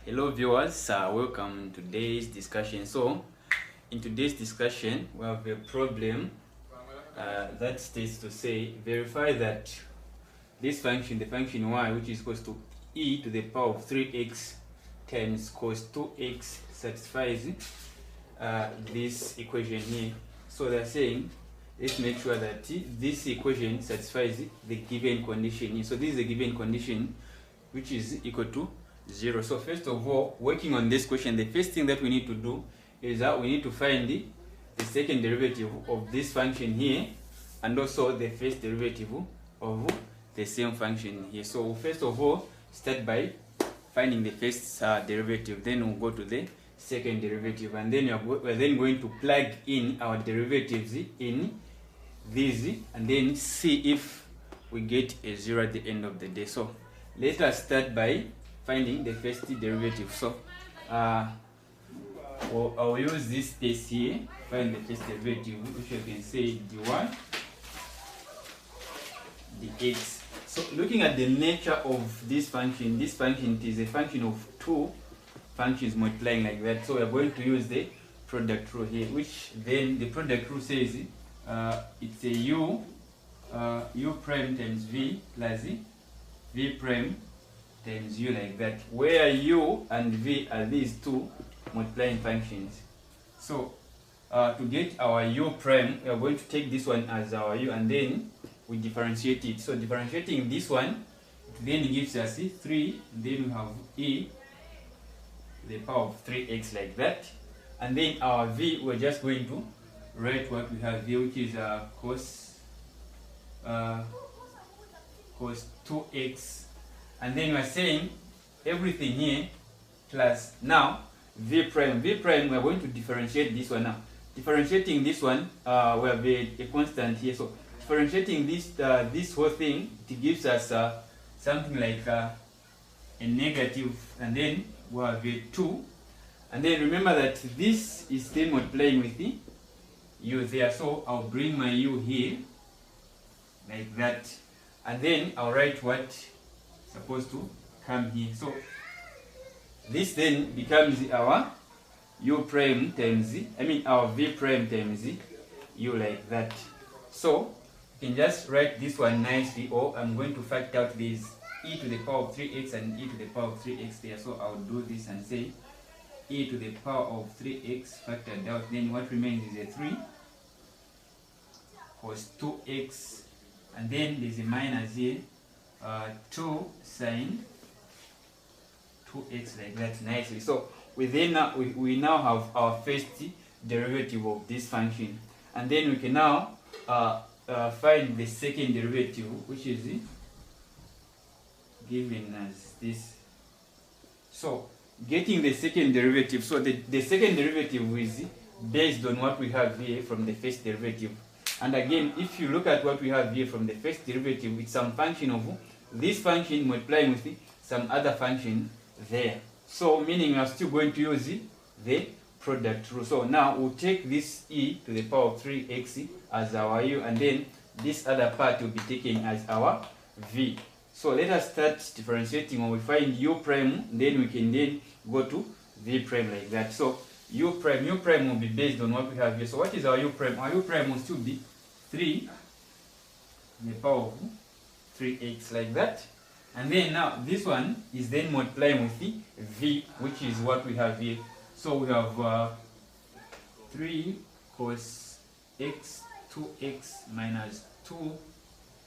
Hello viewers, welcome to today's discussion. So in today's discussion we have a problem that states to say verify that this function, the function y, which is equals to e to the power of 3x times cos 2x, satisfies this equation here. So they're saying let's make sure that this equation satisfies the given condition here. So this is the given condition which is equal to 0. So first of all, working on this question, the first thing that we need to do is that we need to find the second derivative of this function here and also the first derivative of the same function here. So we'll first of all start by finding the first derivative, then we'll go to the second derivative, and then we're then going to plug in our derivatives in these and then see if we get a 0 at the end of the day. So let us start by finding the first derivative. So I'll use this space here, find the first derivative, which I can say dy dx. So looking at the nature of this function is a function of two functions multiplying like that. So we're going to use the product rule here, which then the product rule says it's a u prime times v plus v prime times u, like that, where u and v are these two multiplying functions. So to get our u prime, we are going to take this one as our u and then we differentiate it. So differentiating this one, it then gives us 3, then we have e to the power of 3x, like that, and then our v, we're just going to write what we have here, which is cos 2x, and then we're saying everything here plus now v prime. V prime, we're going to differentiate this one now. Differentiating this one, we have a constant here. So differentiating this whole thing, it gives us something like a negative, and then we have a 2. And then remember that this is still multiplying with the u there. So I'll bring my u here, like that. And then I'll write what supposed to come here. So this then becomes our u prime times our v prime times u, like that. So you can just write this one nicely, or I'm going to factor out this e to the power of 3x and e to the power of 3x there. So I'll do this and say e to the power of 3x factored out, then what remains is a 3 cos 2x, and then there's a minus here, 2 sine 2x, like that, nicely. So we now have our first derivative of this function, and then we can now find the second derivative, which is given as this. So getting the second derivative, so the second derivative is based on what we have here from the first derivative. And again, if you look at what we have here from the first derivative, it's some function of this function multiplying with some other function there. So meaning we are still going to use the product rule. So now we'll take this e to the power of 3x as our u, and then this other part will be taken as our v. So let us start differentiating. When we find u prime, then we can then go to v prime, like that. So u prime will be based on what we have here. So what is our u prime? Our u prime will still be 3 to the power of 3x, like that. And then now this one is then multiplying with the v, which is what we have here. So we have 3 cos x 2x minus 2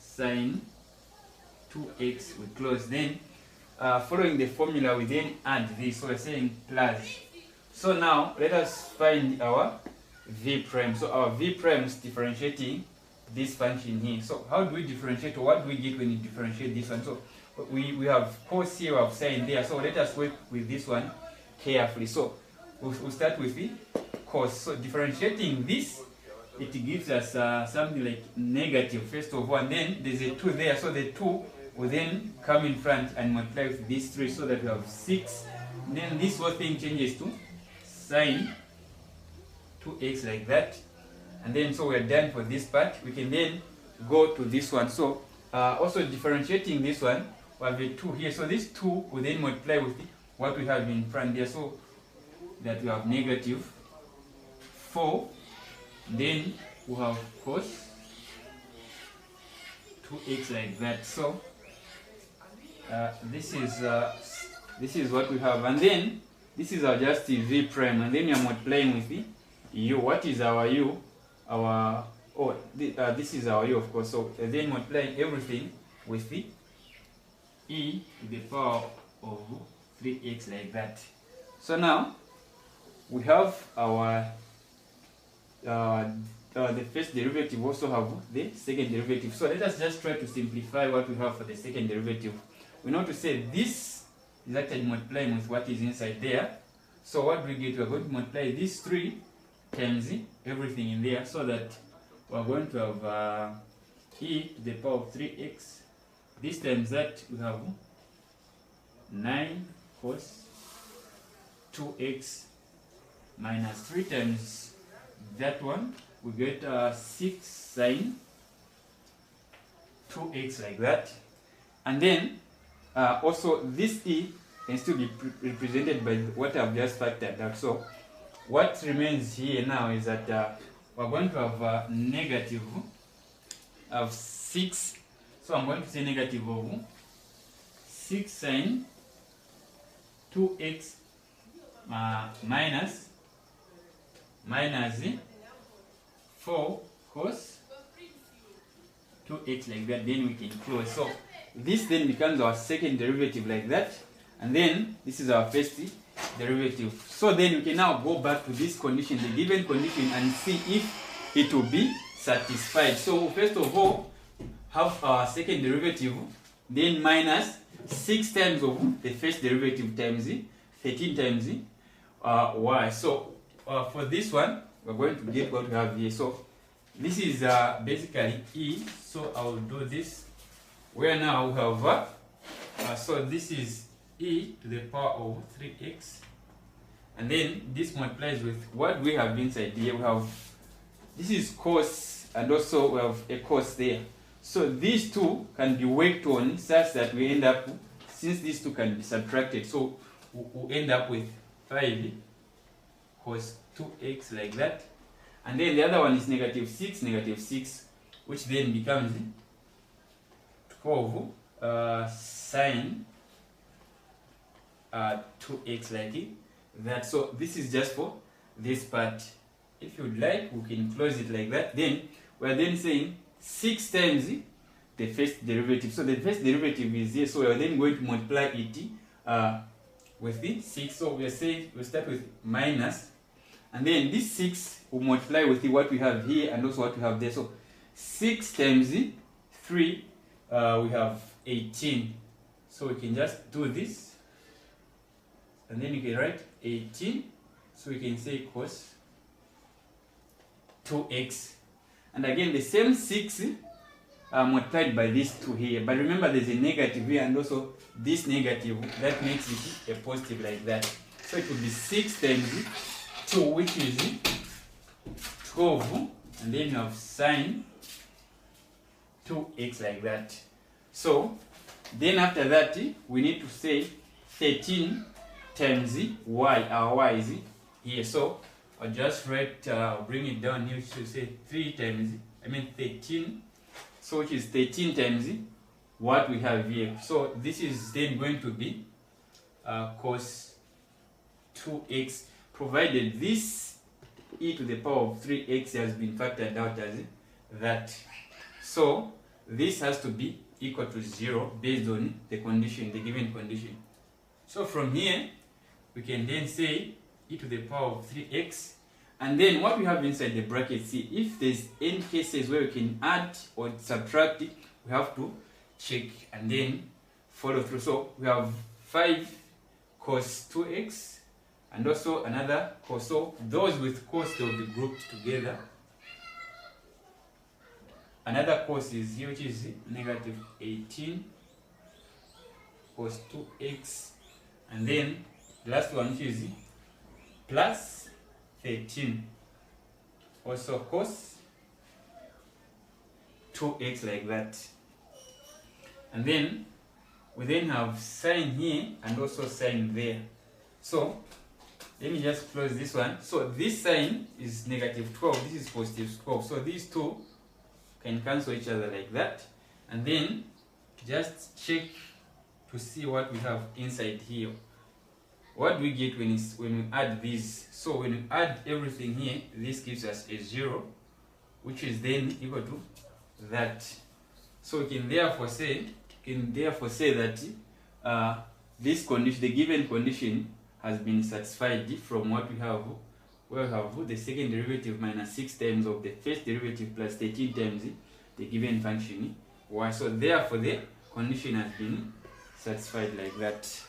sine 2x, we close. Then following the formula, we then add this. So we're saying plus. So now let us find our v prime. So our v prime is differentiating this function here. So how do we differentiate, or what do we get when you differentiate this one? So we have cos here, we have sine there. So let us work with this one carefully. So we'll start with the cos. So differentiating this, it gives us something like negative first of all, and then there's a 2 there. So the 2 will then come in front and multiply with these 3, so that we have 6. And then this whole thing changes to sine 2x, like that. And then so we're done for this part. We can then go to this one. So also differentiating this one, we have a 2 here. So this 2 will then multiply with what we have in front there, so that we have negative 4, then we have cos 2x like that. So this is what we have, and then this is our just v prime, and then we are multiplying with the u. What is our u? This is our u, of course. So then multiplying everything with the e to the power of 3x like that. So now we have our the first derivative, also have the second derivative. So let us just try to simplify what we have for the second derivative. We know to say this is actually multiplying with what is inside there. So what do we get? We are going to multiply this 3 times everything in there, so that we are going to have e to the power of 3x. This times that, we have 9 cos 2x minus 3 times that one, we get 6 sine 2x like that. And then also this e can still be represented by what I've just factored out. So what remains here now is that we're going to have negative of 6. So I'm going to say negative of 6 sine 2x minus 4 cos 2x like that. Then we can close. So this then becomes our second derivative like that, and then this is our first derivative. So then we can now go back to this condition, the given condition, and see if it will be satisfied. So first of all, have our second derivative, then minus 6 times of the first derivative times 13 times y. So for this one, we're going to get what we have here. So this is basically e. So I will do this, where now we have so this is e to the power of 3x, and then this multiplies with what we have inside here. We have, this is cos, and also we have a cos there. So these two can be worked on such that we end up, since these two can be subtracted, so we'll end up with 5 cos 2x like that. And then the other one is negative 6, which then becomes 12 sine 2x like that. So this is just for this part. If you'd like, we can close it like that. Then we're then saying 6 times the first derivative. So the first derivative is here, so we're then going to multiply it with the 6. So we are saying we start with minus, and then this 6 will multiply with what we have here and also what we have there. So 6 times 3, we have 18. So we can just do this, and then you can write 18. So we can say cos 2x. And again, the same 6 multiplied by this 2 here. But remember, there's a negative here, and also this negative, that makes it a positive like that. So it will be 6 times 2, which is 12, and then you have sine 2x like that. So then after that, we need to say 13 times y. Our y is here. So I'll just write, bring it down here to say 13. So which is 13 times what we have here. So this is then going to be cos 2x, provided this e to the power of 3x has been factored out as that. So this has to be equal to 0 based on the condition, the given condition. So from here, we can then say e to the power of 3x, and then what we have inside the bracket, see if there's any cases where we can add or subtract it, we have to check and then follow through. So we have 5 cos 2x and also another cos. So those with cos, they will be grouped together. Another cos is here, which is negative 18 cos 2x, and then the last one, which is plus 13, also cos 2x like that. And then we then have sine here and also sine there. So let me just close this one. So this sine is negative 12, this is positive 12. So these two can cancel each other like that. And then just check to see what we have inside here. What do we get when we add these? So when we add everything here, this gives us a 0, which is then equal to that. So we can therefore say that this condition, the given condition, has been satisfied from what we have. We have the second derivative minus 6 times of the first derivative plus 13 times the given function y. So therefore the condition has been satisfied like that.